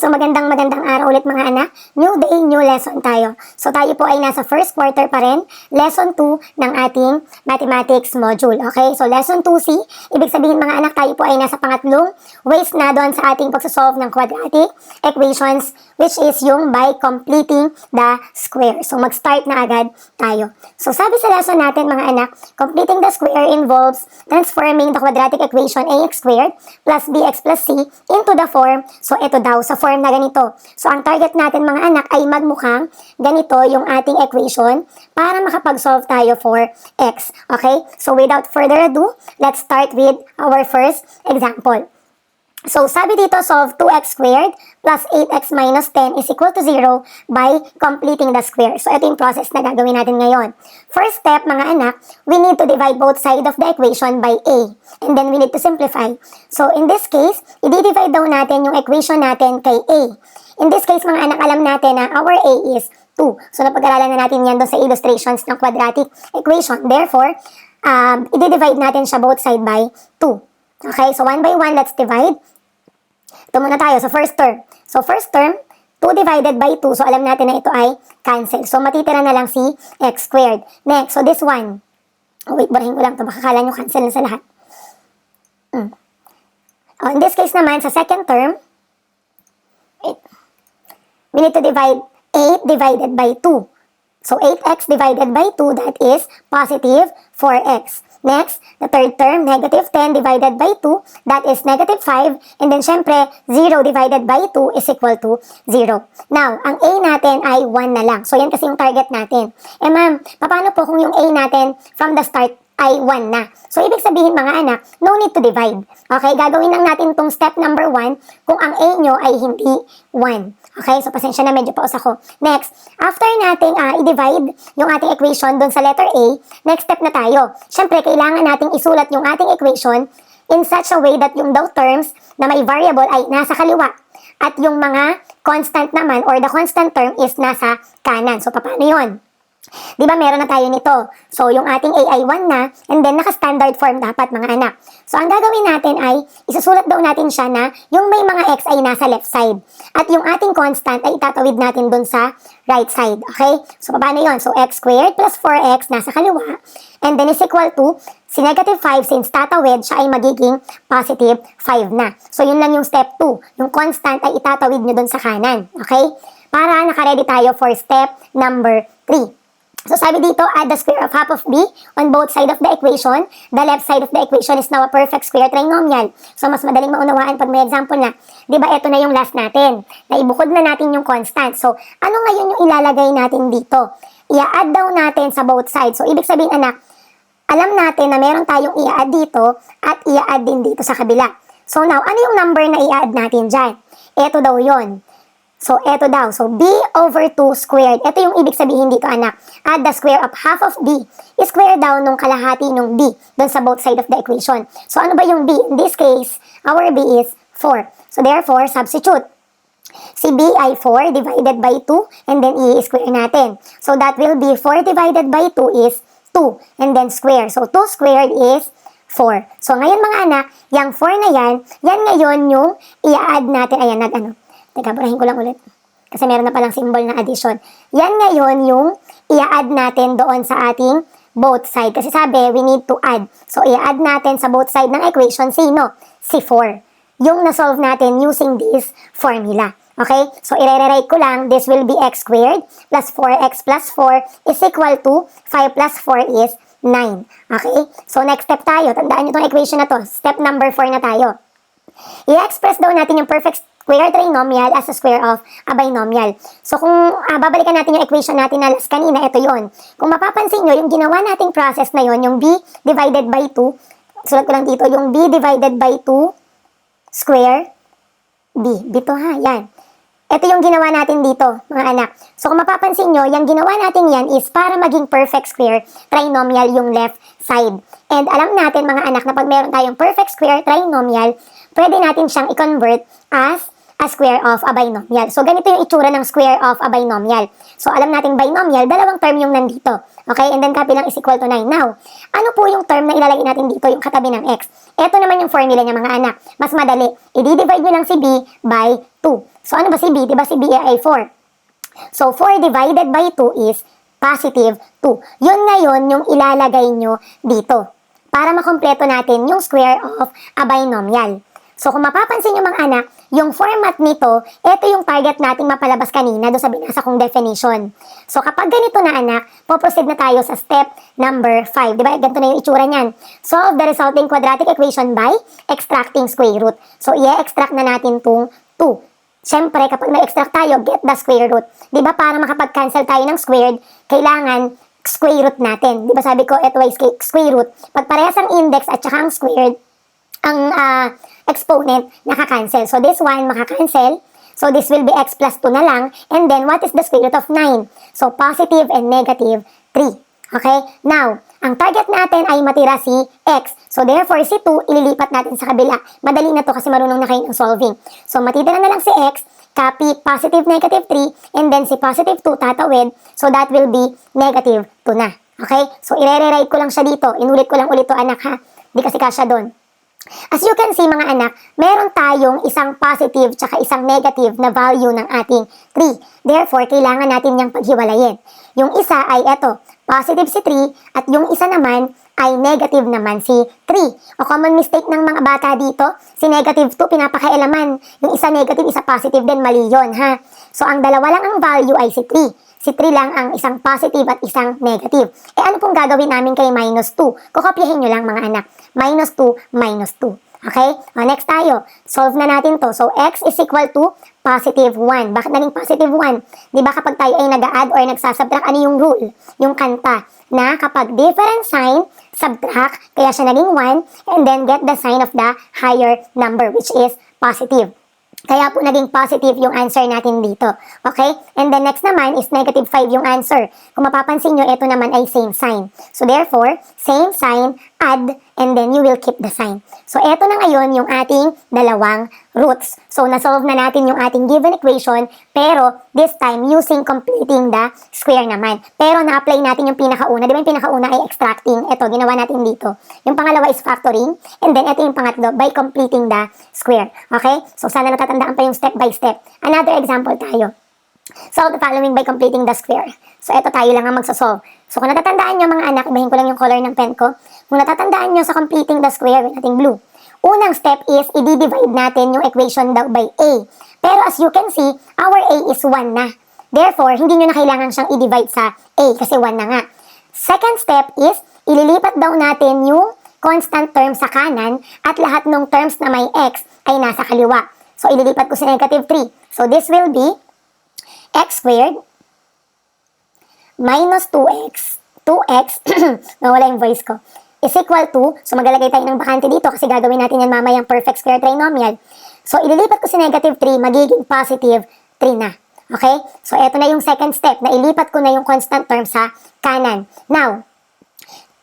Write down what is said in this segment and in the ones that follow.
So magandang araw ulit mga anak. New day, new lesson tayo. So tayo po ay nasa first quarter pa rin. Lesson 2 ng ating mathematics module. Okay? So lesson 2C, ibig sabihin mga anak, tayo po ay nasa pangatlong ways na doon sa ating pagsosolve ng quadratic equations, which is yung by completing the square. So mag-start na agad tayo. So sabi sa lesson natin mga anak, completing the square involves transforming the quadratic equation ax squared plus bx plus c into the form. So ito daw, sa form na ganito. So ang target natin mga anak ay magmukhang ganito yung ating equation para makapag-solve tayo for x. Okay? So without further ado, let's start with our first example. So, sabi dito, solve 2x squared plus 8x minus 10 is equal to 0 by completing the square. So, ito yung process na gagawin natin ngayon. First step, mga anak, we need to divide both sides of the equation by a. And then, we need to simplify. So, in this case, i-divide daw natin yung equation natin kay a. In this case, mga anak, alam natin na our a is 2. So, napag-aralan na natin yan doon sa illustrations ng quadratic equation. Therefore, i-divide natin siya both side by 2. Okay, so 1 by 1, let's divide. Ito muna tayo sa first term. So first term, 2 divided by 2. So alam natin na ito ay cancel. So matitira na lang si x squared. Next, so this one. Oh, wait, barahin ko lang ito. Baka kala nyo cancel na sa lahat. Oh, in this case naman, sa second term, we need to divide 8 divided by 2. So 8x divided by 2, that is positive 4x. Next, the third term, negative 10 divided by 2, that is negative 5. And then, syempre, 0 divided by 2 is equal to 0. Now, ang a natin ay 1 na lang. So, yan kasi yung target natin. Eh, ma'am, paano po kung yung a natin from the start ay 1 na? So, ibig sabihin mga anak, no need to divide. Okay, gagawin lang natin tong step number 1 kung ang a nyo ay hindi 1. Okay, so pasensya na, medyo paus ako. Next, after nating i-divide yung ating equation dun sa letter A, next step na tayo. Siyempre, kailangan nating isulat yung ating equation in such a way that yung daw terms na may variable ay nasa kaliwa. At yung mga constant naman or the constant term is nasa kanan. So, paano yun? Di ba meron na tayo nito? So, yung ating a ay 1 na, and then naka-standard form dapat mga anak. So, ang gagawin natin ay, isusulat daw natin siya na yung may mga x ay nasa left side. At yung ating constant ay itatawid natin dun sa right side. Okay? So, paano yun? So, x squared plus 4x nasa kaliwa, and then is equal to, si negative 5, since tatawid, siya ay magiging positive 5 na. So, yun lang yung step 2. Yung constant ay itatawid nyo dun sa kanan. Okay? Para nakaready tayo for step number 3. So sabi dito, add the square of half of b on both sides of the equation. The left side of the equation is now a perfect square trinomial. So mas madaling maunawaan pag may example na. Di ba ito na yung last natin. Naibukod na natin yung constant. So ano ngayon yung ilalagay natin dito? I-add daw natin sa both sides. So ibig sabihin anak, alam natin na meron tayong i-add dito at i-add din dito sa kabila. So now, ano yung number na i-add natin dyan? Ito daw yon. So, eto daw. So, b over 2 squared. Ito yung ibig sabihin dito, anak. Add the square of half of b. I-square daw nung kalahati nung b dun sa both side of the equation. So, ano ba yung b? In this case, our b is 4. So, therefore, substitute. Si b ay 4 divided by 2 and then i-square natin. So, that will be 4 divided by 2 is 2 and then square. So, 2 squared is 4. So, ngayon mga anak, yung 4 na yan ngayon yung i-add natin. Ayan, Teka, burahin ko lang ulit. Kasi meron na palang symbol na addition. Yan ngayon yung i-add natin doon sa ating both side. Kasi sabi, we need to add. So, i-add natin sa both side ng equation, sino? Si 4. Yung na-solve natin using this formula. Okay? So, i-rewrite ko lang, this will be x squared plus 4x plus 4 is equal to 5 plus 4 is 9. Okay? So, next step tayo. Tandaan nyo itong equation na to. Step number 4 na tayo. I-express daw natin yung perfect square trinomial as a square of a binomial. So, kung babalikan natin yung equation natin na last kanina, ito yon. Kung mapapansin nyo, yung ginawa nating process na yon, yung b divided by 2, sulat ko lang dito, yung b divided by 2 square b. Dito ha, yan. Ito yung ginawa natin dito, mga anak. So, kung mapapansin nyo, yung ginawa natin yan is para maging perfect square trinomial yung left side. And alam natin, mga anak, na pag meron tayong perfect square trinomial, pwede natin siyang i-convert as a square of a binomial. So, ganito yung itsura ng square of a binomial. So, alam natin binomial, dalawang term yung nandito. Okay? And then, kabilang is equal to 9. Now, ano po yung term na ilalagay natin dito, yung katabi ng x? Ito naman yung formula niya, mga anak. Mas madali. I-divide nyo lang si b by 2. So, ano ba si b? Diba si b ay 4? So, 4 divided by 2 is positive 2. Yun ngayon yung ilalagay nyo dito para makompleto natin yung square of a binomial. So, kung mapapansin nyo mga anak, yung format nito, ito yung target nating mapalabas kanina doon sa binasa kong definition. So, kapag ganito na anak, poproceed na tayo sa step number 5. Diba? Ganito na yung itsura niyan. Solve the resulting quadratic equation by extracting square root. So, i-extract na natin tong 2. Siyempre, kapag na-extract tayo, get the square root. Diba? Para makapag-cancel tayo ng squared, kailangan square root natin. Diba sabi ko, ito ay square root. Pag parehas ang index at saka ang squared, ang exponent nakakancel. So, this one makakancel. So, this will be x plus 2 na lang. And then, what is the square root of 9? So, positive and negative 3. Okay? Now, ang target natin ay matira si x. So, therefore, si 2, ililipat natin sa kabila. Madali na to kasi marunong na kayo ng solving. So, matitira na lang si x, copy positive, negative 3, and then si positive 2 tatawid. So, that will be negative 2 na. Okay? So, i-rewrite ko lang siya dito. Inulit ko lang ulit to anak ha. Di kasi kasya doon. As you can see mga anak, meron tayong isang positive tsaka isang negative na value ng ating 3. Therefore, kailangan natin niyang paghiwalayin. Yung isa ay eto, positive si 3 at yung isa naman ay negative naman si 3. O common mistake ng mga bata dito, si negative 2 pinapakailaman. Yung isa negative, isa positive din, mali yun ha. So, ang dalawa lang ang value ay si 3. Si 3 lang ang isang positive at isang negative. Eh ano pong gagawin namin kay minus 2? Kukopyahin nyo lang mga anak. Minus 2, minus 2. Okay? O, next tayo. Solve na natin to. So, x is equal to positive 1. Bakit naging positive 1? Di ba kapag tayo ay nag-add or nagsasubtract, ano yung rule? Yung kanta na kapag different sign, subtract, kaya siya naging 1, and then get the sign of the higher number, which is positive. Kaya po naging positive yung answer natin dito. Okay? And then next naman is negative 5 yung answer. Kung mapapansin nyo, ito naman ay same sign. So therefore, same sign, add, and then you will keep the sign. So ito na ngayon yung ating dalawang roots. So nasolve na natin yung ating given equation, pero this time using completing the square naman. Pero na-apply natin yung pinakauna. Di ba yung pinakauna ay extracting? Ito, ginawa natin dito. Yung pangalawa is factoring, and then ito yung pangatlo by completing the square. Okay? So sana natatandaan pa yung step by step. Another example tayo. Solve the following by completing the square. So, ito tayo lang ang magsasolve. So, kung natatandaan nyo mga anak, ibahin ko lang yung color ng pen ko. Kung natatandaan nyo sa completing the square, with ating blue. Unang step is, i-divide natin yung equation daw by a. Pero as you can see, our a is 1 na. Therefore, hindi nyo na kailangan siyang i-divide sa a kasi 1 na nga. Second step is, ililipat daw natin yung constant term sa kanan at lahat ng terms na may x ay nasa kaliwa. So, ililipat ko sa negative 3. So, this will be x squared minus 2x nawala yung voice ko, is equal to, so maglalagay tayo ng bakante dito kasi gagawin natin yan mamayang perfect square trinomial. So, ililipat ko si negative 3, magiging positive 3 na. Okay? So, eto na yung second step, na ilipat ko na yung constant term sa kanan. Now,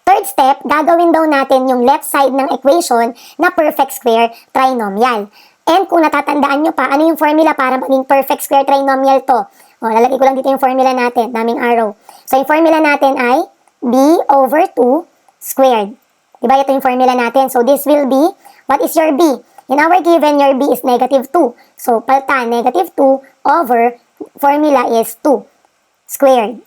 third step, gagawin daw natin yung left side ng equation na perfect square trinomial. And kung natatandaan nyo pa, ano yung formula para maging perfect square trinomial to? O, lalagay ko lang dito yung formula natin, daming arrow. So, yung formula natin ay b over 2 squared. Diba, ito yung formula natin. So, this will be, what is your b? In our given, your b is negative 2. So, palta, negative 2 over, formula is 2 squared.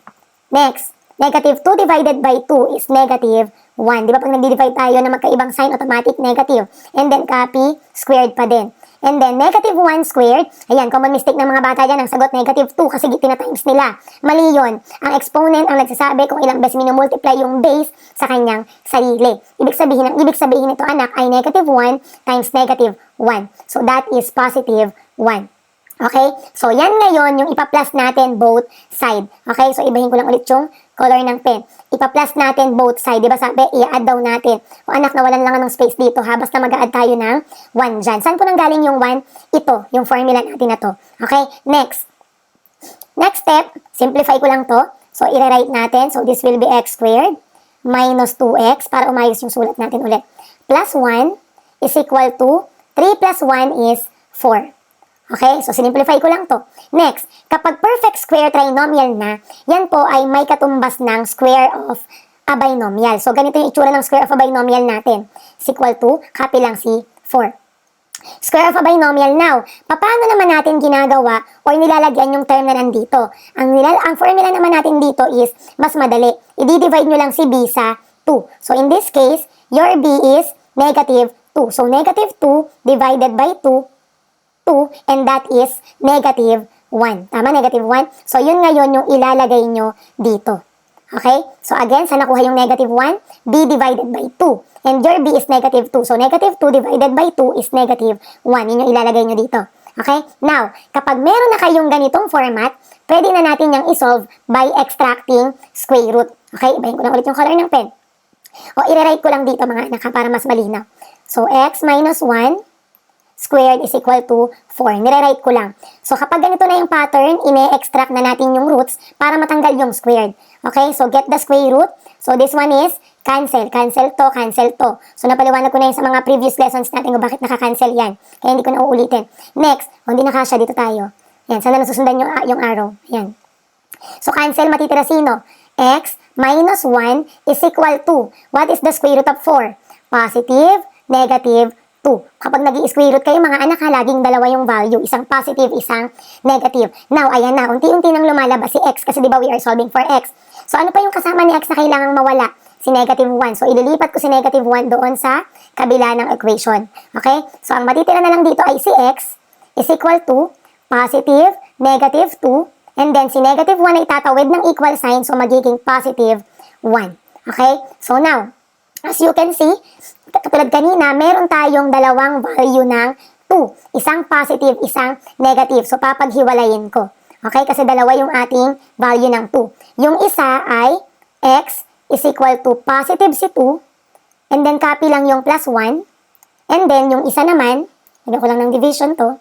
Next, negative 2 divided by 2 is negative 1. Diba, pag nag-divide tayo na magkaibang sign, automatic negative. And then, copy, squared pa din. And then, negative 1 squared, ayan, common mistake ng mga bata dyan, ang sagot negative 2 kasi tinatimes nila. Mali yun. Ang exponent ang nagsasabi kung ilang beses minumultiply yung base sa kanyang sarili. Ibig sabihin nito anak ay negative 1 times negative 1. So, that is positive 1. Okay? So, yan ngayon yung ipa-plus natin both side. Okay? So, ibahin ko lang ulit yung color ng pen. Ipa-plus natin both side. Diba sabi, i-add daw natin. O anak, nawalan lang ng space dito ha. Basta mag-add tayo ng 1 dyan. Saan po nang galing yung 1? Ito, yung formula natin na to. Okay? Next. Next step, simplify ko lang to. So, i-rewrite natin. So, this will be x squared minus 2x para umayos yung sulat natin ulit. Plus 1 is equal to 3 plus 1 is 4. Okay, so sinimplify ko lang to. Next, kapag perfect square trinomial na, yan po ay may katumbas ng square of a binomial. So ganito yung itsura ng square of a binomial natin. Is equal to, copy lang si 4. Square of a binomial now. Paano naman natin ginagawa or nilalagyan yung term na nandito? Ang formula naman natin dito is mas madali. I-divide nyo lang si b sa 2. So in this case, your b is negative 2. So negative 2 divided by 2, and that is negative 1. Tama, negative 1. So, yun ngayon yung ilalagay nyo dito. Okay? So, again, saan nakuha yung negative 1? B divided by 2. And your B is negative 2. So, negative 2 divided by 2 is negative 1. Yun yung ilalagay nyo dito. Okay? Now, kapag meron na kayong ganitong format, pwede na natin yung isolve by extracting square root. Okay? Ibahin ko lang ulit yung color ng pen. O, i-rewrite ko lang dito mga anak para mas malinaw. So, x minus 1 squared is equal to 4. Nire-write ko lang. So, kapag ganito na yung pattern, ine-extract na natin yung roots para matanggal yung squared. Okay? So, get the square root. So, this one is cancel. Cancel to, cancel to. So, napaliwanag ko na yun sa mga previous lessons natin kung bakit naka-cancel yan. Kaya hindi ko na uulitin. Next, kung hindi nakasya, dito tayo. Yan, sana nasusundan yung arrow. Yan. So, cancel, matitira sino? X minus 1 is equal to, what is the square root of 4? Positive, negative, 2. Kapag nag-i-square root kayo mga anak ha, laging dalawa yung value. Isang positive, isang negative. Now, ayan na. Unti-unti nang lumalabas si x kasi di ba we are solving for x. So, ano pa yung kasama ni x na kailangang mawala? Si negative 1. So, ililipat ko si negative 1 doon sa kabila ng equation. Okay? So, ang matitira na lang dito ay si x is equal to positive, negative 2. And then, si negative 1 ay tatawid ng equal sign. So, magiging positive 1. Okay? So, now, as you can see, katulad kanina, meron tayong dalawang value ng 2. Isang positive, isang negative. So, papaghiwalayin ko. Okay? Kasi dalawa yung ating value ng 2. Yung isa ay x is equal to positive si 2. And then, copy lang yung plus 1. And then, yung isa naman, lagyan ko lang ng division to,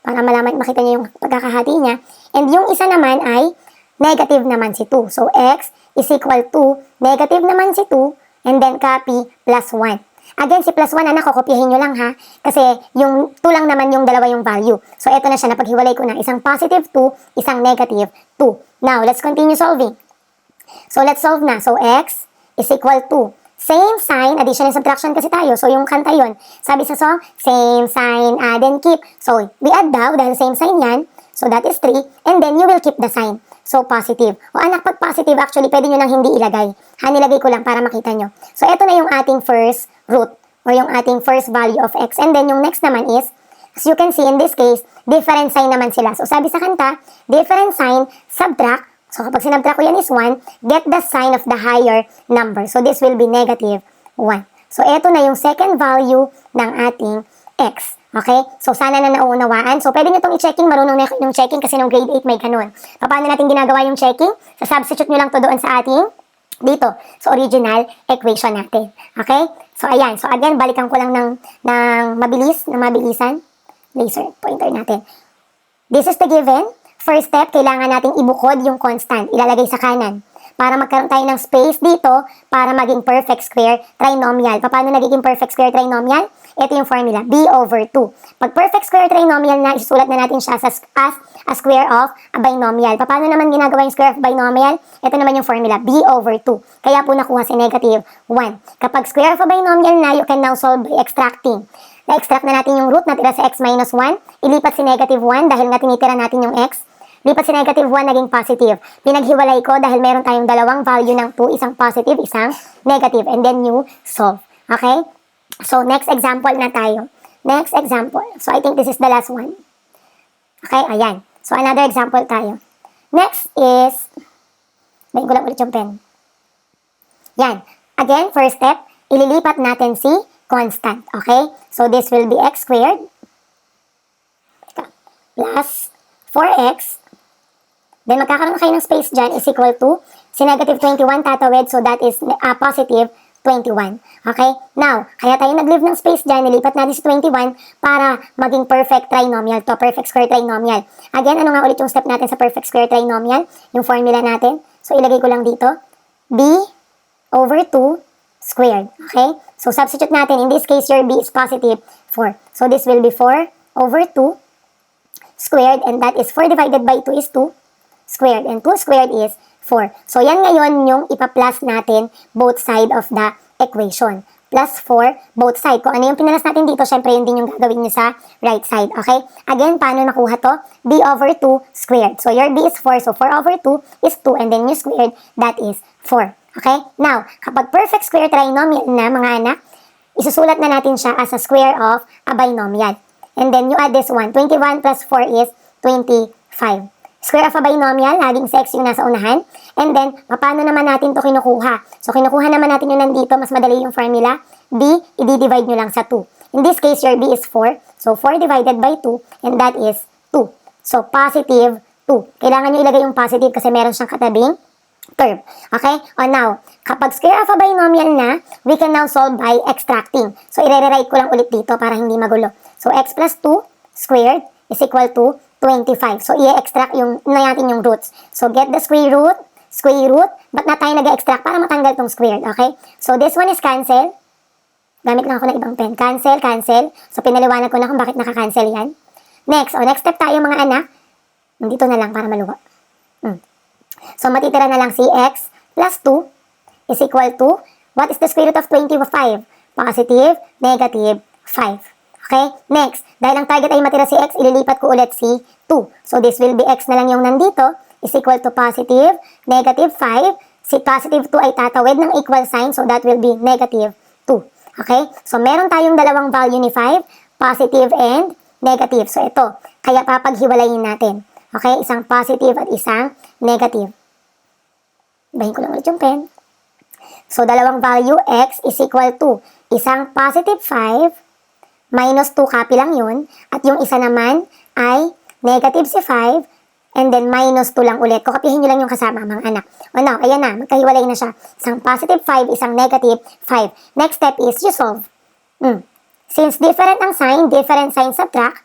para malaman, makita niyo yung pagkakahati niya. And yung isa naman ay negative naman si 2. So, x is equal to negative naman si 2. And then, copy plus 1. Again, si plus 1, anak, kokopyahin nyo lang ha. Kasi yung 2 lang naman yung dalawa yung value. So, eto na siya, napaghiwalay ko na. Isang positive 2, isang negative 2. Now, let's continue solving. So, let's solve na. So, x is equal to same sign, addition and subtraction kasi tayo. So, yung kanta yun. Sabi sa song, same sign, add and keep. So, we add daw dahil same sign yan. So, that is 3. And then, you will keep the sign. So, positive. O anak, pag positive, actually, pwede nyo nang hindi ilagay. Nilagay ko lang para makita nyo. So, eto na yung ating first root or yung ating first value of x. And then, yung next naman is, as you can see, in this case, different sign naman sila. So, sabi sa kanta, different sign, subtract. So, kapag sinubtract ko yan is 1, get the sign of the higher number. So, this will be negative 1. So, eto na yung second value ng ating x. Okay? So, sana na nauunawaan. So, pwede nyo itong i-checking. Marunong na yung checking kasi nung grade 8 may ganun. Paano natin ginagawa yung checking? So, substitute nyo lang to doon sa ating dito. So, original equation natin. Okay? So, ayan. So, again, balikan ko lang ng mabilisan. Laser pointer natin. This is the given. First step, kailangan nating ibukod yung constant. Ilalagay sa kanan. Para magkaroon tayo ng space dito para maging perfect square trinomial. Paano nagiging perfect square trinomial? Ito yung formula, b over 2. Pag perfect square trinomial na, isusulat na natin siya as a square of a binomial. Paano naman ginagawa yung square of binomial? Ito naman yung formula, b over 2. Kaya po nakuha si negative 1. Kapag square of a binomial na, you can now solve by extracting. Na-extract na natin yung root, natira sa x minus 1. Ilipat si negative 1 dahil nga tinitira natin yung x. Lipat si negative 1, naging positive. Pinaghiwalay ko dahil meron tayong dalawang value ng 2, isang positive, isang negative. And then you solve. Okay? So, next example na tayo. Next example. So, I think this is the last one. Okay, ayan. So, another example tayo. Next is, bayin ko lang ulit yung pen. Yan. Again, first step, ililipat natin si constant. Okay? So, this will be x squared plus 4x. Then, magkakaroon na kayo ng space dyan is equal to si negative 21 tatawid. So, that is positive 21. Okay? Now, kaya tayo nag-leave ng space dyan. Nilipat natin si 21 para maging perfect trinomial to. Perfect square trinomial. Again, ano nga ulit yung step natin sa perfect square trinomial? Yung formula natin. So, ilagay ko lang dito. b over 2 squared. Okay? So, substitute natin. In this case, your b is positive 4. So, this will be 4 over 2 squared, and that is 4 divided by 2 is 2 squared, and 2 squared is 4. So, yan ngayon yung ipa-plus natin both side of the equation. Plus 4, both side. Kung ano yung pinalas natin dito, syempre yun din yung gagawin nyo sa right side. Okay? Again, paano nakuha to? B over 2 squared. So, your B is 4. So, 4 over 2 is 2. And then you squared, that is 4. Okay? Now, kapag perfect square trinomial na, mga anak, isusulat na natin siya as a square of a binomial. And then, you add this one. 21 plus 4 is 25. Square of a binomial, laging sa x yung nasa unahan. And then, paano naman natin to kinukuha? So, kinukuha naman natin yung nandito, mas madali yung formula. B, i-divide nyo lang sa 2. In this case, your B is 4. So, 4 divided by 2, and that is 2. So, positive 2. Kailangan nyo ilagay yung positive kasi meron siyang katabing term. Okay? O now, kapag square of a binomial na, we can now solve by extracting. So, i-rewrite ko lang ulit dito para hindi magulo. So, x plus 2 squared is equal to 25. So, i-extract natin yung roots. So, get the square root. Ba't na tayo nag-extract? Para matanggal tong squared, okay? So, this one is cancel. Gamit lang ako ng ibang pen. Cancel. So, pinaliwanag ko na kung bakit naka-cancel yan. Next step tayo mga anak. Dito na lang para maluwa. So, matitira na lang si x plus 2 is equal to, what is the square root of 25? Positive, negative, 5. Okay? Next, dahil ang target ay matira si x, ililipat ko ulit si 2. So, this will be x na lang yung nandito is equal to positive, negative 5. Si positive 2 ay tatawid ng equal sign, so that will be negative 2. Okay? So, meron tayong dalawang value ni 5, positive and negative. So, ito. Kaya papaghiwalayin natin. Okay? Isang positive at isang negative. Bahin ko lang ulit yung pen. So, dalawang value x is equal to isang positive 5 minus 2, copy lang yun. At yung isa naman ay negative si 5, and then minus 2 lang ulit. Kukopihin nyo lang yung kasama, mga anak. O now, ayan na, magkahiwalay na siya. Isang positive 5, isang negative 5. Next step is you solve. Since different ang sign, different sign subtract,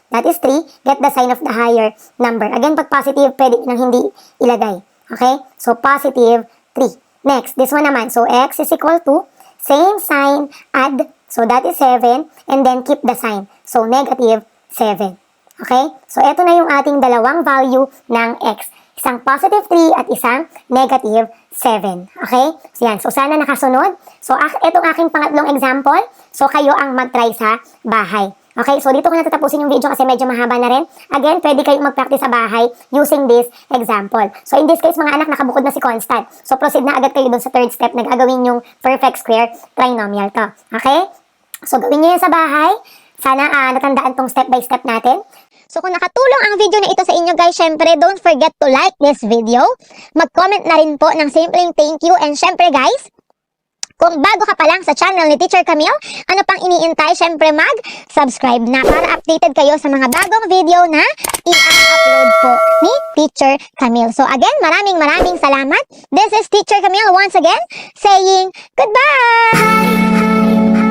that is 3, get the sign of the higher number. Again, pag positive, pwede nang hindi ilagay. Okay? So, positive 3. Next, this one naman. So, x is equal to, same sign, add. So, that is 7, and then keep the sign. So, negative 7. Okay? So, ito na yung ating dalawang value ng x. Isang positive 3 at isang negative 7. Okay? So, yan. So, sana nakasunod. So, itong aking pangatlong example. So, kayo ang mag-try sa bahay. Okay? So, dito ko natatapusin yung video kasi medyo mahaba na rin. Again, pwede kayong mag-practice sa bahay using this example. So, in this case, mga anak, nakabukod na si constant. So, proceed na agad kayo dun sa third step na gagawin yung perfect square trinomial to. Okay? So, gawin nyo yan sa bahay. Sana natandaan tong step by step natin. So, kung nakatulong ang video na ito sa inyo guys, syempre, don't forget to like this video. Mag-comment na rin po ng simpleng thank you. And syempre guys, kung bago ka pa lang sa channel ni Teacher Camille, ano pang iniintay? Syempre, mag-subscribe na para updated kayo sa mga bagong video na i-upload po ni Teacher Camille. So, again, maraming salamat. This is Teacher Camille once again saying goodbye!